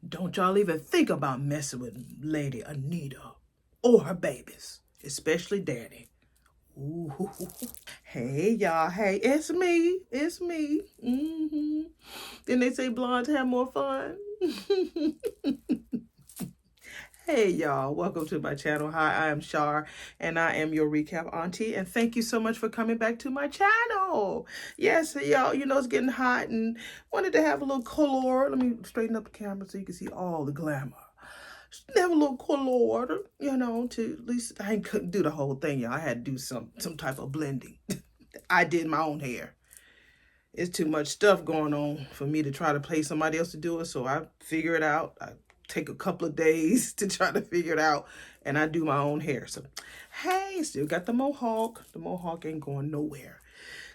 Don't y'all even think about messing with Lady Anita or her babies, especially Daddy. Ooh. Hey, y'all. Hey, it's me. It's me. Then they say blondes have more fun. Hey, y'all. Welcome to my channel. Hi, I am Shar, and I am your recap auntie. And thank you so much for coming back to my channel. Yes, y'all, you know it's getting hot and wanted to have a little color. Let me straighten up the camera so you can see all the glamour. Have a little color, you know, to at least I couldn't do the whole thing, y'all. I had to do some type of blending. I did my own hair. It's too much stuff going on for me to try to pay somebody else to do it, so I figure it out. I take a couple of days to try to figure it out, and I do my own hair. So, hey, still got the mohawk. The mohawk ain't going nowhere.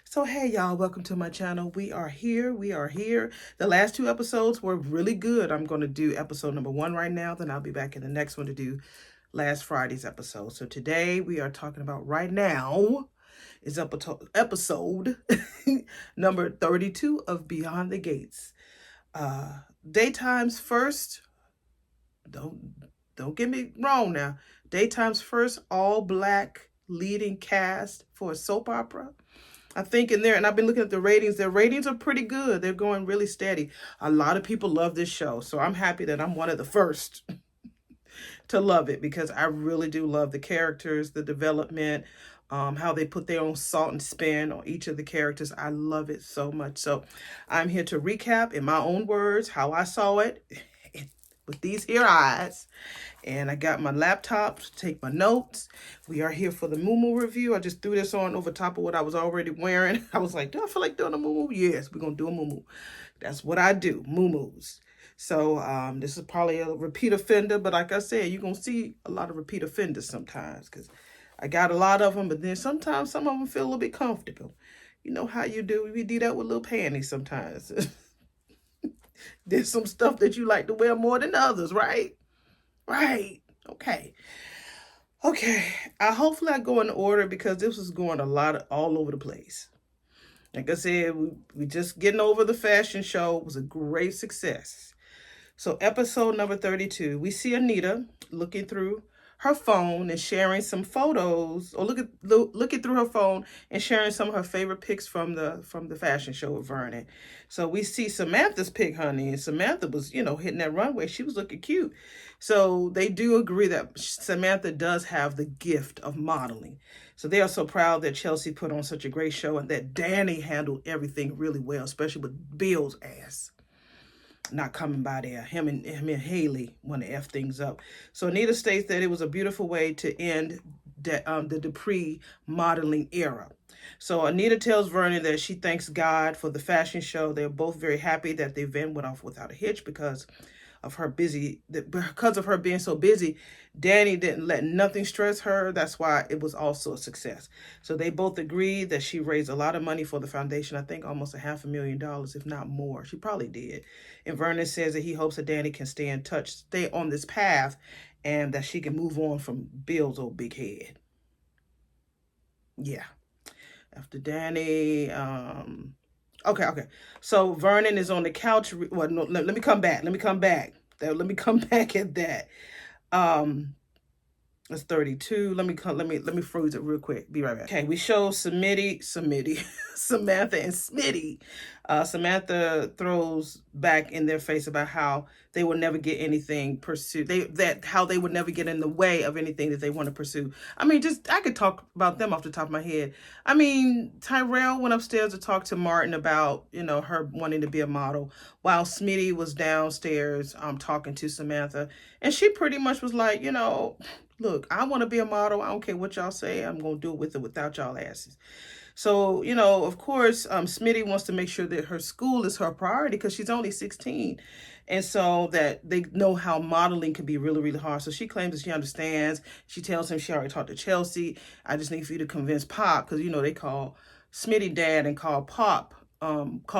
So, hey, y'all, welcome to my channel. We are here. We are here. The last two episodes were really good. I'm going to do episode number 1 right now. Then I'll be back in the next one to do last Friday's episode. So today we are talking about right now is episode number 32 of Beyond the Gates. Daytime's first, don't get me wrong now, Daytime's first all-black leading cast for a soap opera. I think in there, and I've been looking at the ratings, their ratings are pretty good. They're going really steady. A lot of people love this show, so I'm happy that I'm one of the first to love it, because I really do love the characters, the development, how they put their own salt and spin on each of the characters. I love it so much. So I'm here to recap in my own words how I saw it with these here eyes. And I got my laptop to take my notes. We are here for the Moo review. I just threw this on over top of what I was already wearing. I was like, do I feel like doing a Moo? Yes, we're going to do a Moo. That's what I do, Moo. So this is probably a repeat offender, but like I said, you're going to see a lot of repeat offenders sometimes, because I got a lot of them, but then sometimes some of them feel a little bit comfortable. You know how you do. We do that with little panties sometimes. There's some stuff that you like to wear more than others, right? Right. Okay. Hopefully I go in order, because this was going all over the place. Like I said, we just getting over the fashion show. It was a great success. So episode number 32, we see Anita looking through her phone and sharing some photos, or looking through her phone and sharing some of her favorite pics from the fashion show with Vernon. So we see Samantha's pic, honey, and Samantha was, hitting that runway. She was looking cute. So they do agree that Samantha does have the gift of modeling. So they are so proud that Chelsea put on such a great show, and that Danny handled everything really well, especially with Bill's ass not coming by there. Him and Haley want to F things up. So Anita states that it was a beautiful way to end the Dupree modeling era. So Anita tells Vernon that she thanks God for the fashion show. They're both very happy that the event went off without a hitch because of her being so busy. Danny didn't let nothing stress her. That's why it was also a success. So they both agreed that she raised a lot of money for the foundation. I think almost $500,000, if not more. She probably did. And Vernon says that he hopes that Danny can stay in touch, stay on this path, and that she can move on from Bill's old big head. Yeah. After Danny, Okay. So Vernon is on the couch. Well, no, let me come back. Let me come back at that. That's 32. Let me freeze it real quick. Be right back. Okay, we show Samantha and Smitty. Samantha throws back in their face about how they will never get anything pursued. How they would never get in the way of anything that they want to pursue. I mean, I could talk about them off the top of my head. I mean, Tyrell went upstairs to talk to Martin about, her wanting to be a model, while Smitty was downstairs talking to Samantha. And she pretty much was like, look, I want to be a model. I don't care what y'all say. I'm going to do it with or without y'all asses. So, of course, Smitty wants to make sure that her school is her priority, because she's only 16. And so that they know how modeling can be really, really hard. So she claims that she understands. She tells him she already talked to Chelsea. I just need for you to convince Pop, because, they call Smitty dad and call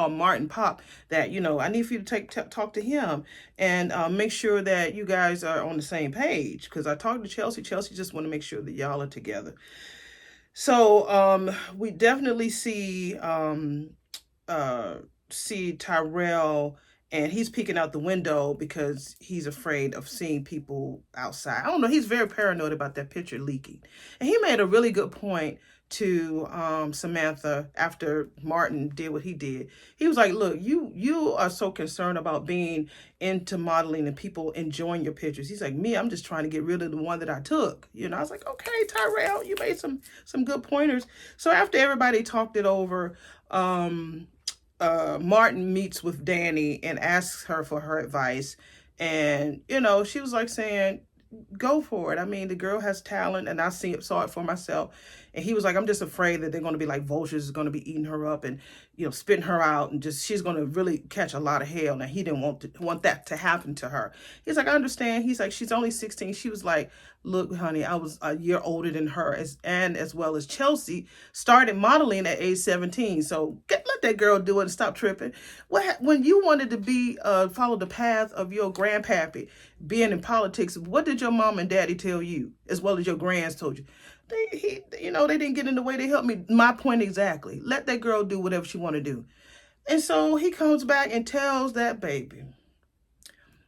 Martin Pop, that, I need for you to talk to him and make sure that you guys are on the same page, because I talked to Chelsea. Chelsea just want to make sure that y'all are together. So we definitely see Tyrell and he's peeking out the window because he's afraid of seeing people outside. I don't know. He's very paranoid about that picture leaking. And he made a really good point to Samantha after Martin did what he did. He was like, "Look, you are so concerned about being into modeling and people enjoying your pictures." He's like, "Me, I'm just trying to get rid of the one that I took." You know, I was like, "Okay, Tyrell, you made some good pointers." So after everybody talked it over, Martin meets with Danny and asks her for her advice. And, she was like saying, go for it. I mean, the girl has talent, and I saw it for myself. And he was like, I'm just afraid that they're going to be like vultures, going to be eating her up and, spitting her out, and just she's going to really catch a lot of hell. And he didn't want that to happen to her. He's like, I understand. He's like, she's only 16. She was like, look, honey, I was a year older than her, as well as Chelsea started modeling at age 17. So let that girl do it and stop tripping. When you wanted to be follow the path of your grandpappy, being in politics, what did your mom and daddy tell you, as well as your grands told you? They didn't get in the way. They helped me. My point exactly. Let that girl do whatever she want to do. And so he comes back and tells that baby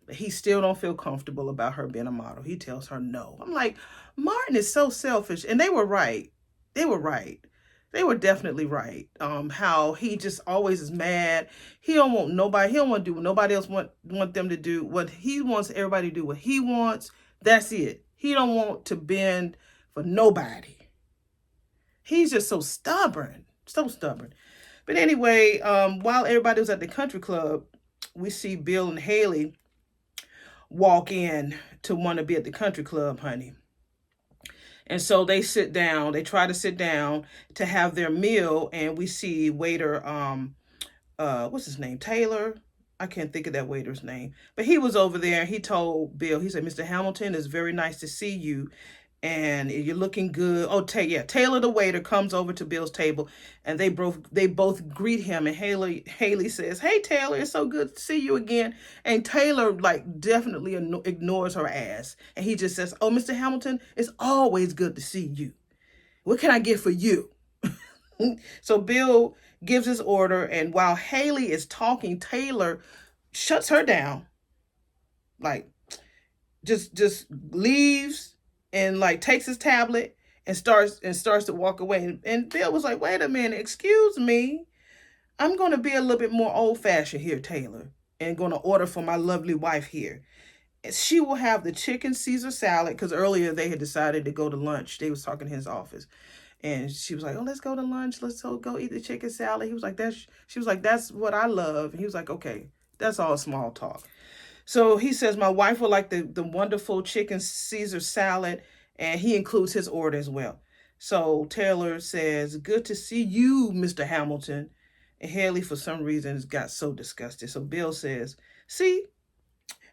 that he still don't feel comfortable about her being a model. He tells her no. I'm like, Martin is so selfish. And they were right. They were right. They were definitely right. How he just always is mad. He don't want nobody. He don't want to do what nobody else want them to do. What he wants everybody to do what he wants. That's it. He don't want to bend for nobody. He's just so stubborn. So stubborn. But anyway, while everybody was at the country club, we see Bill and Haley walk in to want to be at the country club, honey. And so they sit down. They try to sit down to have their meal, and we see waiter, what's his name, Taylor. I can't think of that waiter's name, but he was over there. He told Bill, he said, "Mr. Hamilton, it's very nice to see you, and you're looking good." Oh, Taylor, the waiter, comes over to Bill's table, and they both greet him. And Haley says, "Hey, Taylor, it's so good to see you again." And Taylor definitely ignores her ass, and he just says, "Oh, Mr. Hamilton, it's always good to see you. What can I get for you?" So Bill gives his order, and while Haley is talking, Taylor shuts her down, like just leaves and takes his tablet and starts to walk away. And Bill was like, "Wait a minute, excuse me. I'm going to be a little bit more old-fashioned here, Taylor, and going to order for my lovely wife here. She will have the chicken Caesar salad," because earlier they had decided to go to lunch. They was talking in his office. And she was like, "Oh, let's go to lunch. Let's go eat the chicken salad." He was like, she was like, "That's what I love." And he was like, "Okay, that's all small talk." So he says, "My wife would like the wonderful chicken Caesar salad," and he includes his order as well. So Taylor says, "Good to see you, Mr. Hamilton." And Haley, for some reason, got so disgusted. So Bill says, "See,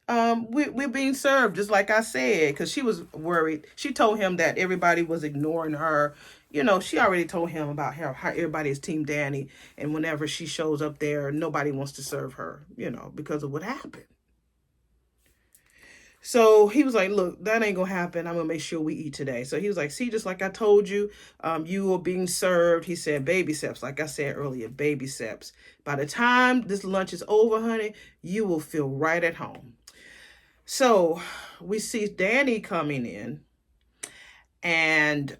we're being served just like I said," because she was worried. She told him that everybody was ignoring her. She already told him about how everybody is Team Danny, and whenever she shows up there, nobody wants to serve her, because of what happened. So he was like, "Look, that ain't gonna happen. I'm gonna make sure we eat today." So he was like, "See, just like I told you, you are being served." He said, "Baby steps," like I said earlier, baby steps. By the time this lunch is over, honey, you will feel right at home. So we see Danny coming in, and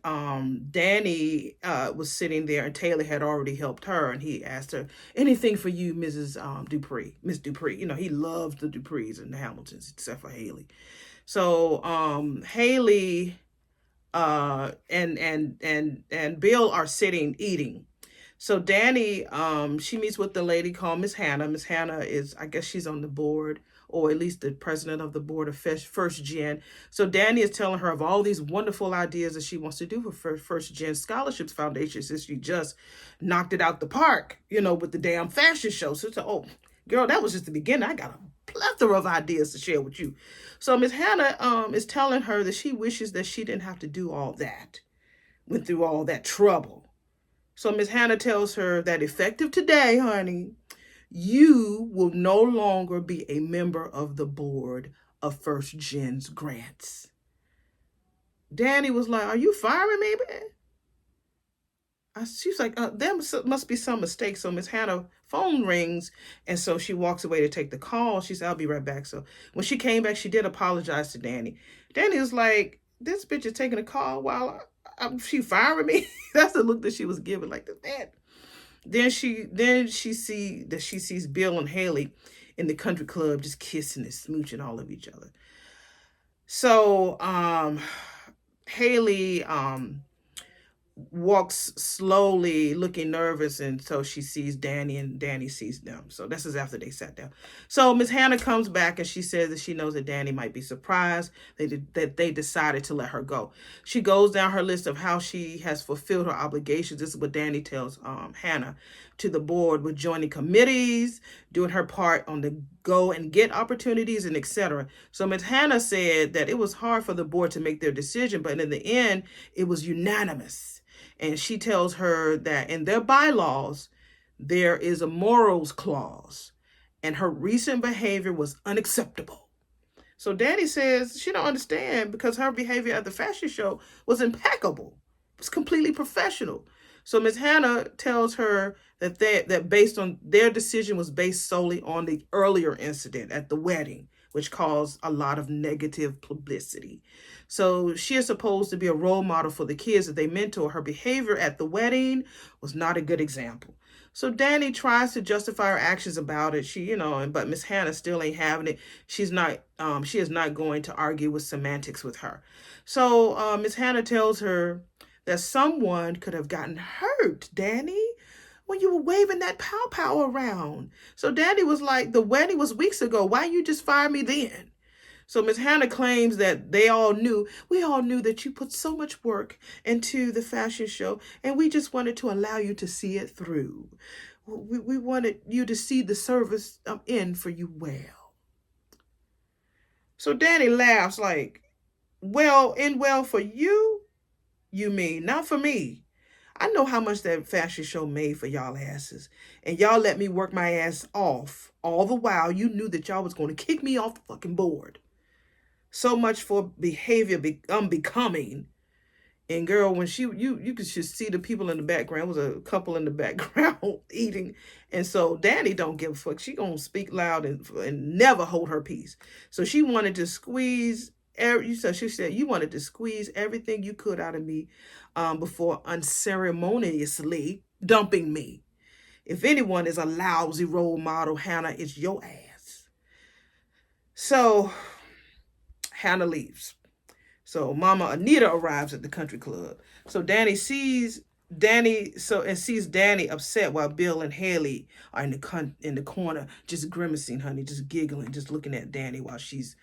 Danny was sitting there, and Taylor had already helped her, and he asked her, "Anything for you, Mrs. Dupree, Miss Dupree?" He loves the Duprees and the Hamiltons, except for Haley. So Haley and Bill are sitting eating. So Danny, she meets with the lady called Miss Hannah. Miss Hannah is, I guess she's on the board, or at least the president of the board of First Gen. So Danny is telling her of all these wonderful ideas that she wants to do for First Gen Scholarships Foundation, since she just knocked it out the park, with the damn fashion show. So it's oh, girl, that was just the beginning. I got a plethora of ideas to share with you. So Miss Hannah is telling her that she wishes that she didn't have to do all that, went through all that trouble. So Miss Hannah tells her that effective today, honey, you will no longer be a member of the board of First Gen's grants. Danny was like, "Are you firing me, man?" She's like, "There must be some mistake." So Miss Hannah phone rings, and so she walks away to take the call. She said, I'll be right back. So when she came back, she did apologize to Danny. Danny was like, this bitch is taking a call while she firing me. That's the look that she was giving, like that. Then she sees Bill and Haley in the country club just kissing and smooching all of each other. So Haley walks slowly, looking nervous, and so she sees Danny, and Danny sees them. So this is after they sat down. So Miss Hannah comes back, and she says that she knows that Danny might be surprised that they decided to let her go. She goes down her list of how she has fulfilled her obligations. This is what Danny tells Hannah, to the board, with joining committees, doing her part on the go and get opportunities, and etc. So Miss Hannah said that it was hard for the board to make their decision, but in the end, it was unanimous. And she tells her that in their bylaws, there is a morals clause, and her recent behavior was unacceptable. So Danny says she don't understand, because her behavior at the fashion show was impeccable. It was completely professional. So Ms. Hannah tells her that based on their decision was based solely on the earlier incident at the wedding, which caused a lot of negative publicity. So she is supposed to be a role model for the kids that they mentor. Her behavior at the wedding was not a good example. So Danny tries to justify her actions about it. But Miss Hannah still ain't having it. She is not going to argue with semantics with her. So Miss Hannah tells her that someone could have gotten hurt, Danny, when you were waving that pow around. So Danny was like, the wedding was weeks ago. Why you just fire me then? So Miss Hannah claims that we all knew that you put so much work into the fashion show, and we just wanted to allow you to see it through. We wanted you to see the service end for you well. So Danny laughs like, end well for you? You mean, not for me. I know how much that fashion show made for y'all asses. And y'all let me work my ass off. All the while, you knew that y'all was going to kick me off the fucking board. So much for behavior unbecoming. And girl, when you could just see the people in the background. There was a couple in the background eating. And so Danny don't give a fuck. She gonna speak loud and never hold her peace. So she wanted to squeeze she said you wanted to squeeze everything you could out of me before unceremoniously dumping me. If anyone is a lousy role model, Hannah, it's your ass. So Hannah leaves. So Mama Anita arrives at the country club. So Danny sees Danny upset while Bill and Haley are in the corner, just grimacing, honey, just giggling, just looking at Danny while she's,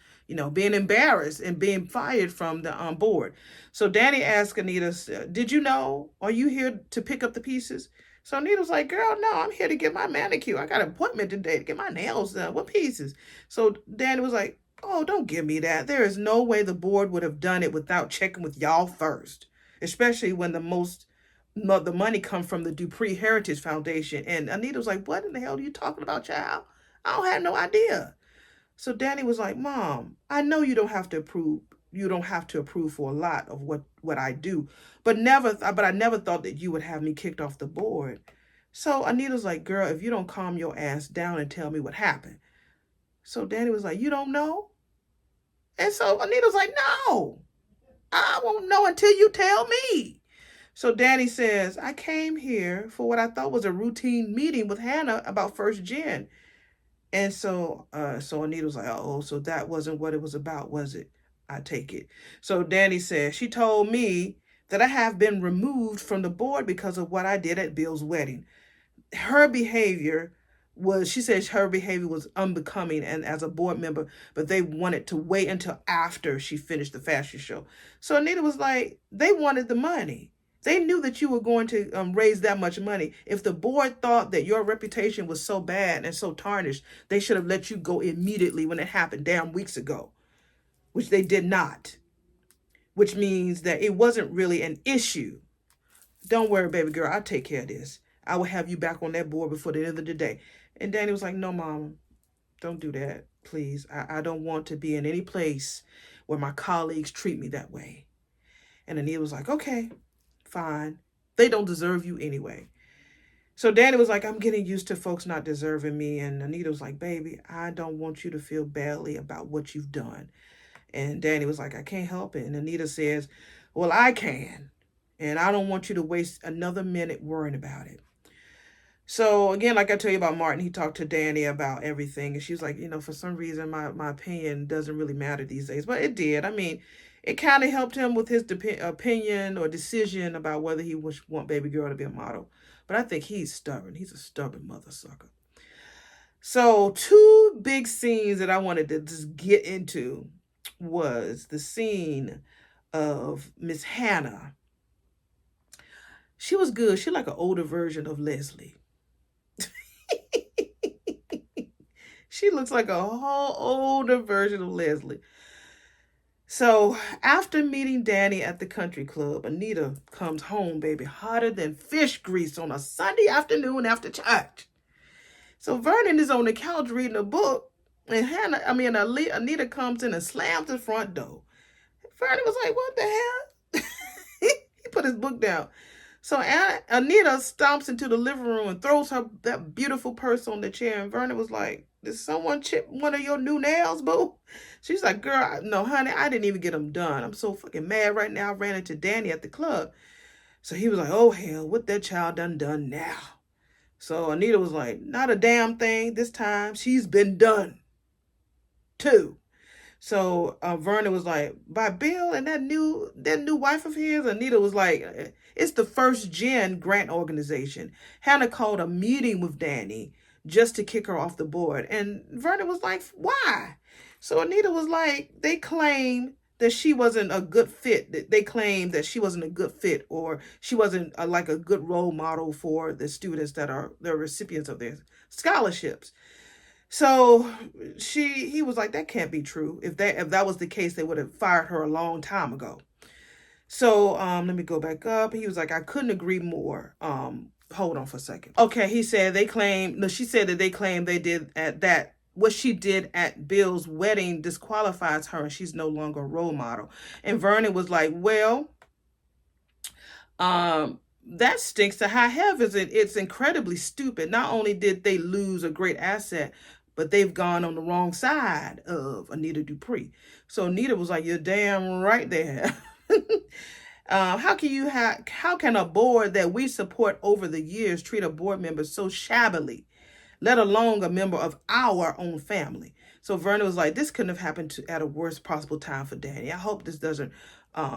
being embarrassed and being fired from the board. So Danny asks Anita, did you know? Are you here to pick up the pieces? So Anita's like, girl, no, I'm here to get my manicure. I got an appointment today to get my nails done. What pieces? So Danny was like, oh, don't give me that. There is no way the board would have done it without checking with y'all first, especially when the money come from the Dupree Heritage Foundation. And Anita was like, what in the hell are you talking about, child? I don't have no idea. So Danny was like, Mom, I know you don't have to approve. You don't have to approve for a lot of what I do, but I never thought that you would have me kicked off the board. So Anita's like, girl, if you don't calm your ass down and tell me what happened. So Danny was like, you don't know? And so Anita's like, no, I won't know until you tell me. So Danny says, I came here for what I thought was a routine meeting with Hannah about First Gen. And so Anita was like, oh, so that wasn't what it was about, was it? I take it. So Danny says, she told me that I have been removed from the board because of what I did at Bill's wedding. She says her behavior was unbecoming and as a board member, but they wanted to wait until after she finished the fashion show. So Anita was like, they wanted the money. They knew that you were going to raise that much money. If the board thought that your reputation was so bad and so tarnished, they should have let you go immediately when it happened damn weeks ago, which they did not, which means that it wasn't really an issue. Don't worry, baby girl, I'll take care of this. I will have you back on that board before the end of the day. And Danny was like, no, Mom, don't do that, please. I don't want to be in any place where my colleagues treat me that way. And Anita was like, okay, fine. They don't deserve you anyway. So Danny was like, I'm getting used to folks not deserving me. And Anita was like, baby, I don't want you to feel badly about what you've done. And Danny was like, I can't help it. And Anita says, well, I can. And I don't want you to waste another minute worrying about it. So again, like I tell you about Martin, he talked to Danny about everything. And she was like, for some reason, my opinion doesn't really matter these days. But it did. I mean, it kind of helped him with his opinion or decision about whether he want baby girl to be a model. But I think he's stubborn. He's a stubborn mother sucker. So 2 big scenes that I wanted to just get into was the scene of Miss Hannah. She was good. She like an older version of Leslie. She looks like a whole older version of Leslie. So after meeting Danny at the country club, Anita comes home, baby, hotter than fish grease on a Sunday afternoon after church. So Vernon is on the couch reading a book, and Anita comes in and slams the front door. Vernon was like, what the hell? He put his book down. So Anita stomps into the living room and throws that beautiful purse on the chair. And Vernon was like, did someone chip one of your new nails, boo? She's like, girl, no, honey, I didn't even get them done. I'm so fucking mad right now. I ran into Danny at the club. So he was like, oh, hell, what that child done now? So Anita was like, not a damn thing this time. She's been done, too. So Vernon was like, by Bill and that new wife of his. Anita was like, it's the First Gen grant organization. Hannah called a meeting with Danny just to kick her off the board. And Vernon was like, why? So Anita was like, they claim that she wasn't a good fit. They claim that she wasn't a good fit, or she wasn't like a good role model for the students that are the recipients of their scholarships. So he was like, that can't be true. If that was the case, they would have fired her a long time ago. So let me go back up. He was like, I couldn't agree more. Hold on for a second. Okay, she said that they claim they did at that. What she did at Bill's wedding disqualifies her, and she's no longer a role model. And Vernon was like, well, that stinks to high heavens. It's incredibly stupid. Not only did they lose a great asset, but they've gone on the wrong side of Anita Dupree. So Anita was like, you're damn right there. How can a board that we support over the years treat a board member so shabbily, let alone a member of our own family? So Vernon was like, this couldn't have happened at a worst possible time for Danny. I hope this doesn't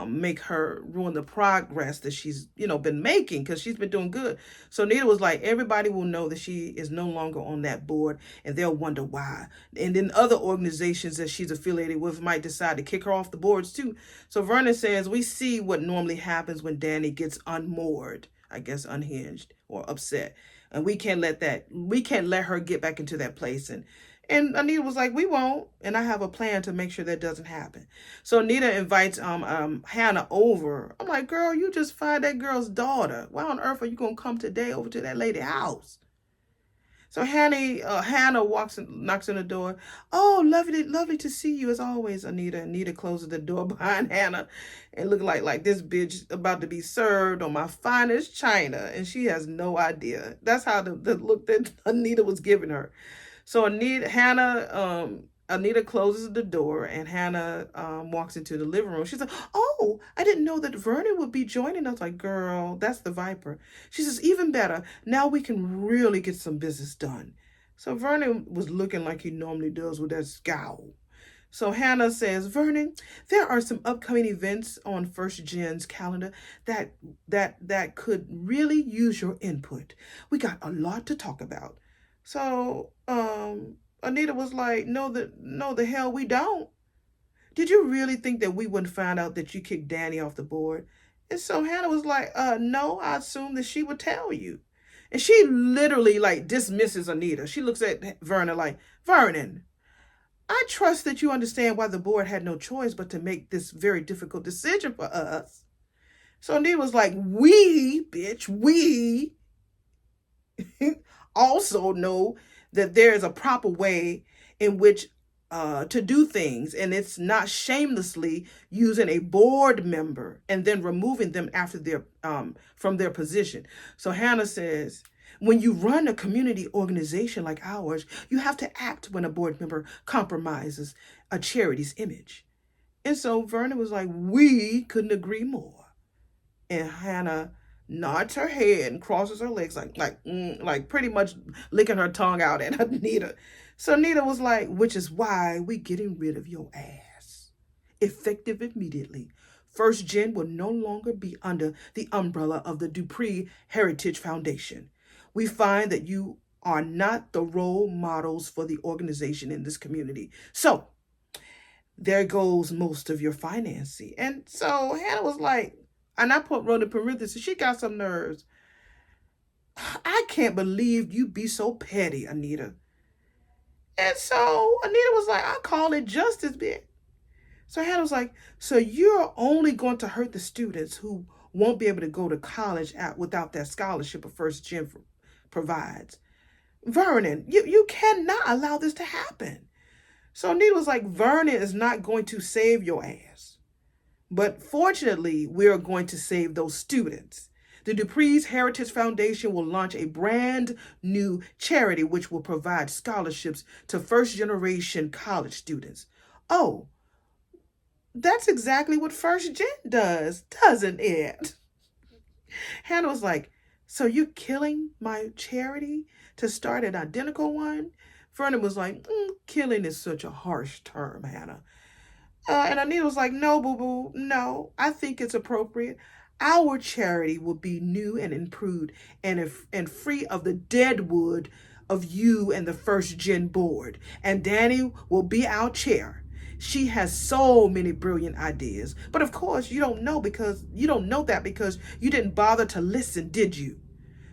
make her ruin the progress that she's, been making, because she's been doing good. So Anita was like, everybody will know that she is no longer on that board, and they'll wonder why. And then other organizations that she's affiliated with might decide to kick her off the boards too. So Vernon says, we see what normally happens when Danny gets unmoored, I guess unhinged or upset. And we can't let her get back into that place. And Anita was like, we won't. And I have a plan to make sure that doesn't happen. So Anita invites Hannah over. I'm like, girl, you just fired that girl's daughter. Why on earth are you going to come today over to that lady's house? So Hannah walks and knocks on the door. Oh, lovely to see you as always, Anita. Anita closes the door behind Hannah and look like this bitch about to be served on my finest china. And she has no idea. That's how the look that Anita was giving her. So Anita closes the door, and Hannah walks into the living room. She's like, oh, I didn't know that Vernon would be joining us. Like, girl, that's the Viper. She says, even better. Now we can really get some business done. So Vernon was looking like he normally does with that scowl. So Hannah says, Vernon, there are some upcoming events on First Gen's calendar that could really use your input. We got a lot to talk about. So Anita was like, no, the hell we don't. Did you really think that we wouldn't find out that you kicked Danny off the board? And so Hannah was like, no, I assumed that she would tell you. And she literally dismisses Anita. She looks at Vernon like, Vernon, I trust that you understand why the board had no choice but to make this very difficult decision for us. So Anita was like, we also know that there is a proper way in which to do things, and it's not shamelessly using a board member and then removing them after from their position. So Hannah says, When you run a community organization like ours, you have to act when a board member compromises a charity's image. And so Vernon was like, we couldn't agree more. And Hannah nods her head and crosses her legs like pretty much licking her tongue out at Anita. So Anita was like, which is why we getting rid of your ass. Effective immediately. First Gen will no longer be under the umbrella of the Dupree Heritage Foundation. We find that you are not the role models for the organization in this community. So there goes most of your financing. And so Hannah was like, and I wrote in parentheses, she got some nerves. I can't believe you be so petty, Anita. And so Anita was like, I call it justice, bitch. So Hannah was like, so you're only going to hurt the students who won't be able to go to college without that scholarship a First Gen provides. Vernon, you cannot allow this to happen. So Anita was like, Vernon is not going to save your ass. But fortunately, we are going to save those students. The Dupree's Heritage Foundation will launch a brand new charity which will provide scholarships to first-generation college students. Oh, that's exactly what First Gen does, doesn't it? Hannah was like, so you're killing my charity to start an identical one? Vernon was like, killing is such a harsh term, Hannah. And Anita was like, no, boo-boo, no, I think it's appropriate. Our charity will be new and improved and free of the dead wood of you and the First Gen board. And Danny will be our chair. She has so many brilliant ideas. But of course, you don't know that because you didn't bother to listen, did you?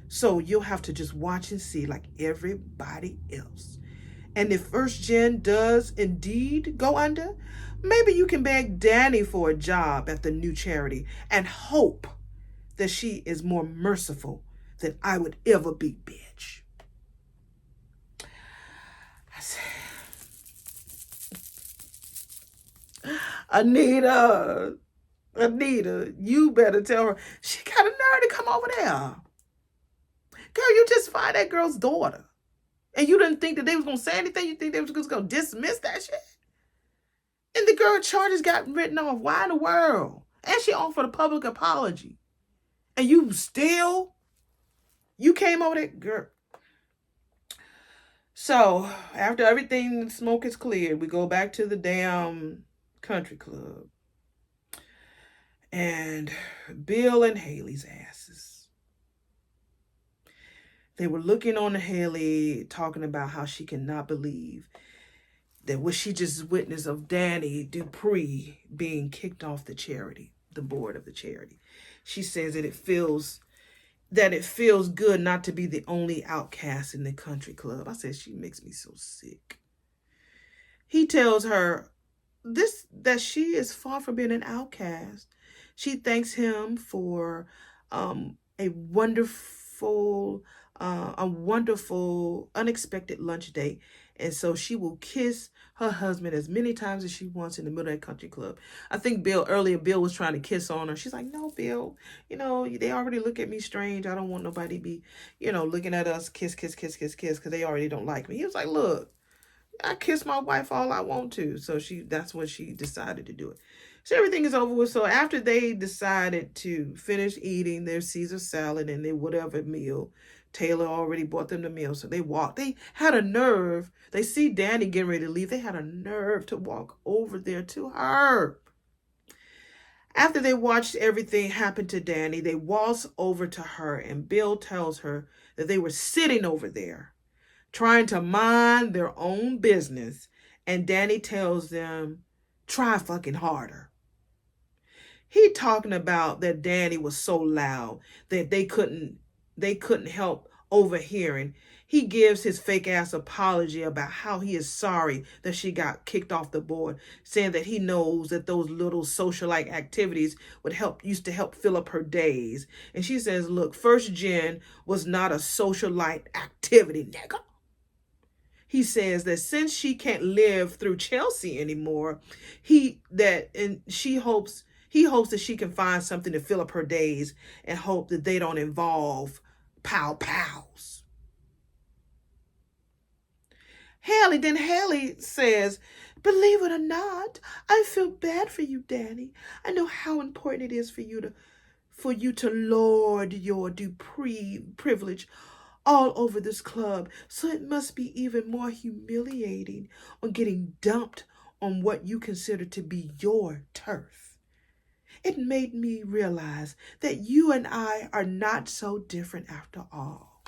So you'll have to just watch and see like everybody else. And if First Gen does indeed go under, maybe you can beg Danny for a job at the new charity and hope that she is more merciful than I would ever be, bitch. I said, Anita, you better tell her she got a nerve to come over there. Girl, you just fired that girl's daughter. And you didn't think that they was going to say anything? You think they was just going to dismiss that shit? And the girl charges got written off. Why in the world? And she offered a public apology. And you came over there, girl. So, after everything, smoke is cleared, we go back to the damn country club. And Bill and Haley's asses. They were looking on Haley, talking about how she cannot believe that what she just witnessed of Danny Dupree being kicked off the board of the charity. She says that it feels good not to be the only outcast in the country club. I said, she makes me so sick. He tells her that she is far from being an outcast. She thanks him for a wonderful, unexpected lunch date. And so she will kiss her husband as many times as she wants in the middle of that country club. I think Bill was trying to kiss on her. She's like, no, Bill, they already look at me strange. I don't want nobody to be, looking at us kiss, because they already don't like me. He was like, look, I kiss my wife all I want to. So that's when she decided to do it. So everything is over with. So after they decided to finish eating their Caesar salad and their whatever meal, Taylor already bought them the meal. So they walked. They had a nerve. They see Danny getting ready to leave. They had a nerve to walk over there to her. After they watched everything happen to Danny, they waltz over to her and Bill tells her that they were sitting over there trying to mind their own business. And Danny tells them, try fucking harder. He talking about that Danny was so loud that they couldn't help overhearing. He gives his fake ass apology about how he is sorry that she got kicked off the board, saying that he knows that those little socialite activities used to help fill up her days. And she says, look, First Gen was not a socialite activity, nigga. He says that since she can't live through Chelsea anymore, he hopes that she can find something to fill up her days and hope that they don't involve pow-pows. Then Haley says, believe it or not, I feel bad for you, Danny. I know how important it is for you to lord your Dupree privilege all over this club. So it must be even more humiliating on getting dumped on what you consider to be your turf. It made me realize that you and I are not so different after all.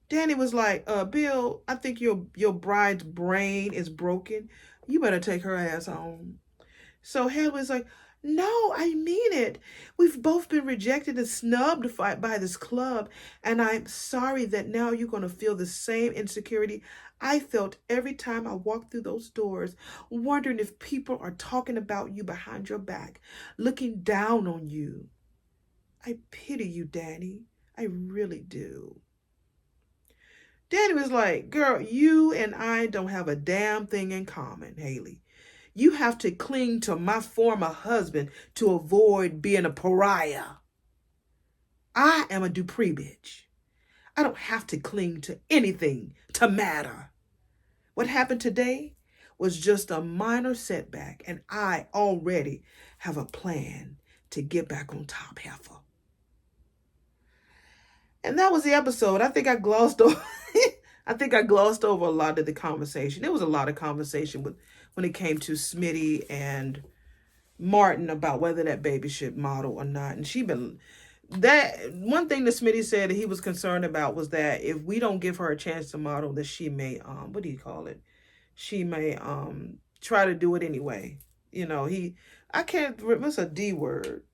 Danny was like, Bill, I think your bride's brain is broken. You better take her ass home. So Haley was like, no, I mean it. We've both been rejected and snubbed by this club, and I'm sorry that now you're going to feel the same insecurity I felt every time I walked through those doors, wondering if people are talking about you behind your back, looking down on you. I pity you, Danny. I really do. Danny was like, girl, you and I don't have a damn thing in common, Haley. You have to cling to my former husband to avoid being a pariah. I am a Dupree bitch. I don't have to cling to anything to matter. What happened today was just a minor setback, and I already have a plan to get back on top, heifer. And that was the episode. I think I glossed over a lot of the conversation. There was a lot of conversation when it came to Smitty and Martin about whether that baby should model or not. And that one thing that Smitty said that he was concerned about was that if we don't give her a chance to model, that she may what do you call it? She may try to do it anyway. You know, I can't remember, it's a D word.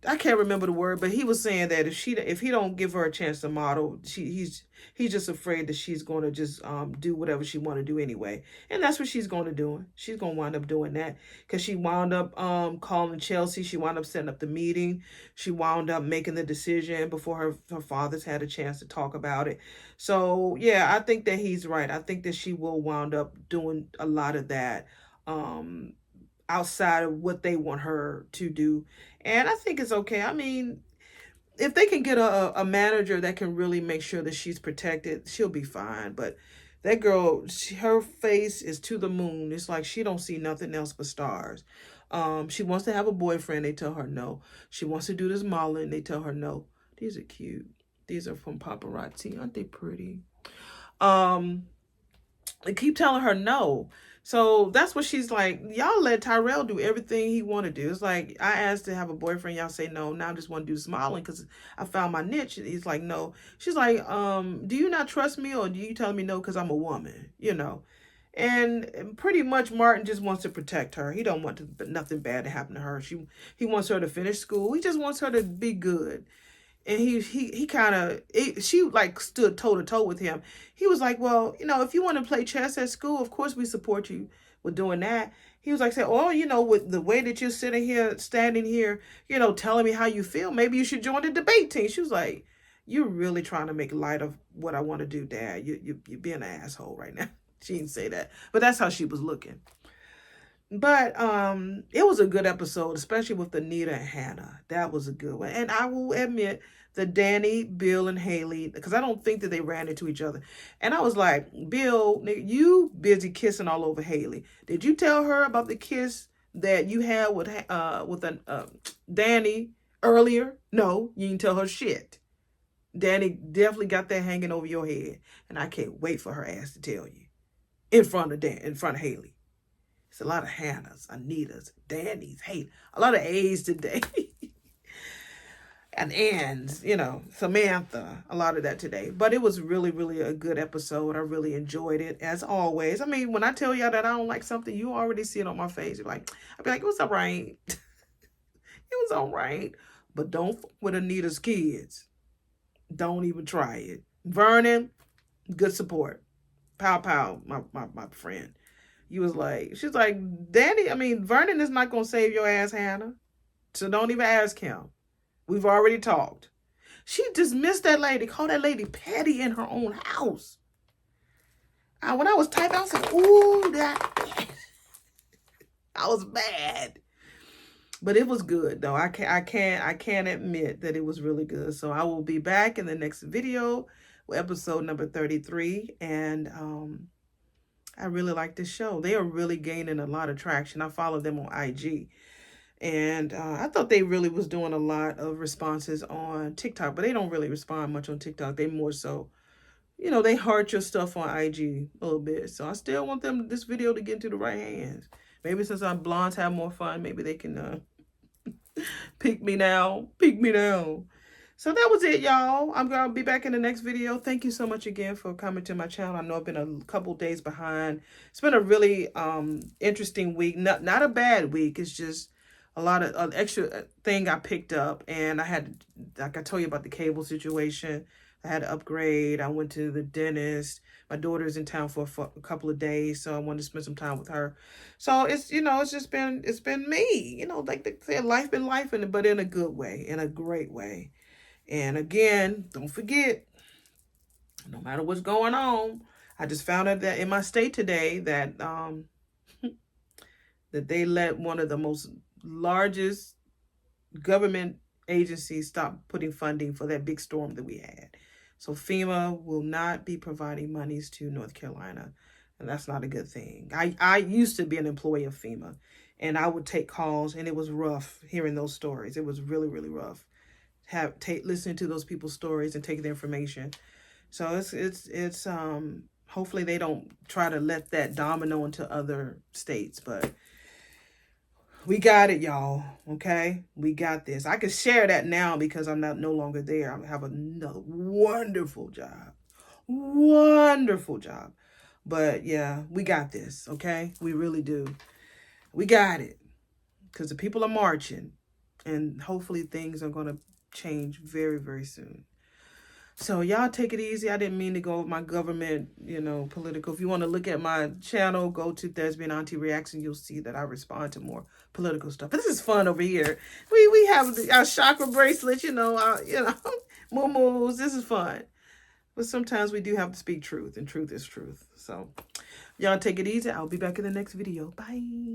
I can't remember the word, but he was saying that if he don't give her a chance to model, he's just afraid that she's going to just do whatever she want to do anyway. And that's what she's going to do. She's going to wind up doing that because she wound up calling Chelsea. She wound up setting up the meeting. She wound up making the decision before her fathers had a chance to talk about it. So, yeah, I think that he's right. I think that she will wound up doing a lot of that outside of what they want her to do. And I think it's okay. I mean, if they can get a manager that can really make sure that she's protected, she'll be fine. But that girl, her face is to the moon. It's like she don't see nothing else but stars. She wants to have a boyfriend. They tell her no. She wants to do this modeling. They tell her no. These are cute. These are from paparazzi. Aren't they pretty? They keep telling her no. So that's what she's like, y'all let Tyrell do everything he want to do. It's like, I asked to have a boyfriend. Y'all say no. Now I just want to do smiling because I found my niche. He's like, no. She's like, do you not trust me or do you telling me no because I'm a woman? You know. And pretty much Martin just wants to protect her. He don't want nothing bad to happen to her. He wants her to finish school. He just wants her to be good. And he kind of, she like stood toe to toe with him. He was like, well, you know, if you want to play chess at school, of course we support you with doing that. He was like, say, oh, you know, with the way that you're standing here, you know, telling me how you feel, maybe you should join the debate team. She was like, you're really trying to make light of what I want to do, Dad. You're being an asshole right now. She didn't say that, but that's how she was looking. But it was a good episode, especially with Anita and Hannah. That was a good one. And I will admit that Danny, Bill, and Haley, because I don't think that they ran into each other. And I was like, Bill, you busy kissing all over Haley. Did you tell her about the kiss that you had with Danny earlier? No, you didn't tell her shit. Danny definitely got that hanging over your head. And I can't wait for her ass to tell you. In front of Haley. It's a lot of Hannahs, Anitas, Danny's, a lot of A's today. And Ann's, you know, Samantha, a lot of that today. But it was really, really a good episode. I really enjoyed it, as always. I mean, when I tell y'all that I don't like something, you already see it on my face. You're like, I'll be like, it was all right. It was all right. But don't fuck with Anita's kids. Don't even try it. Vernon, good support. Pow, pow, my friend. She's like, Vernon is not going to save your ass, Hannah. So don't even ask him. We've already talked. She dismissed that lady, called that lady petty in her own house. When I was typing, I was like, ooh, I was bad. But it was good, though. I can't admit that it was really good. So I will be back in the next video episode number 33. And I really like this show. They are really gaining a lot of traction. I follow them on IG. And I thought they really was doing a lot of responses on TikTok, but they don't really respond much on TikTok. They more so, they heart your stuff on IG a little bit. So I still want this video to get into the right hands. Maybe since I'm blondes have more fun, maybe they can pick me now. Pick me now. So that was it, y'all. I'm going to be back in the next video. Thank you so much again for coming to my channel. I know I've been a couple days behind. It's been a really interesting week. Not a bad week. It's just a lot of extra thing I picked up. And I had, like I told you about the cable situation. I had to upgrade. I went to the dentist. My daughter's in town for a couple of days, so I wanted to spend some time with her. So it's, it's been me. Like they said, life been life, but in a good way, in a great way. And again, don't forget, no matter what's going on, I just found out that in my state today that that they let one of the most largest government agencies stop putting funding for that big storm that we had. So FEMA will not be providing monies to North Carolina, and that's not a good thing. I used to be an employee of FEMA, and I would take calls, and it was rough hearing those stories. It was really, really rough. Listening to those people's stories and taking the information. So it's hopefully they don't try to let that domino into other states, but we got it, y'all. Okay, we got this. I can share that now because I'm no longer there. I have another wonderful job, but yeah, we got this. Okay, we really do. We got it because the people are marching, and hopefully things are going to change very, very soon. So y'all take it easy. I didn't mean to go with my government, political. If you want to look at my channel, go to Thespian Auntie Reacts, and you'll see that I respond to more political stuff. But this is fun over here. We have our chakra bracelets, moo-moos. This is fun. But sometimes we do have to speak truth, and truth is truth. So y'all take it easy. I'll be back in the next video. Bye.